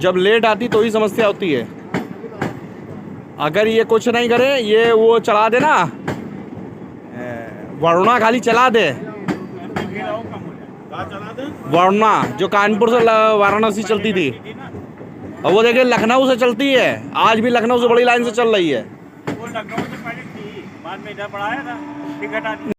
जब लेट आती तो ही समस्या होती है। अगर ये कुछ नहीं करे, ये वो चला दे ना, वरुणा खाली चला दे, वरुणा जो कानपुर से वाराणसी चलती थी, और वो देखिए लखनऊ से चलती है, आज भी लखनऊ से बड़ी लाइन से चल रही है। वो लखनऊ से पहले थी, बाद में इधर बढ़ाया था, टिकट आती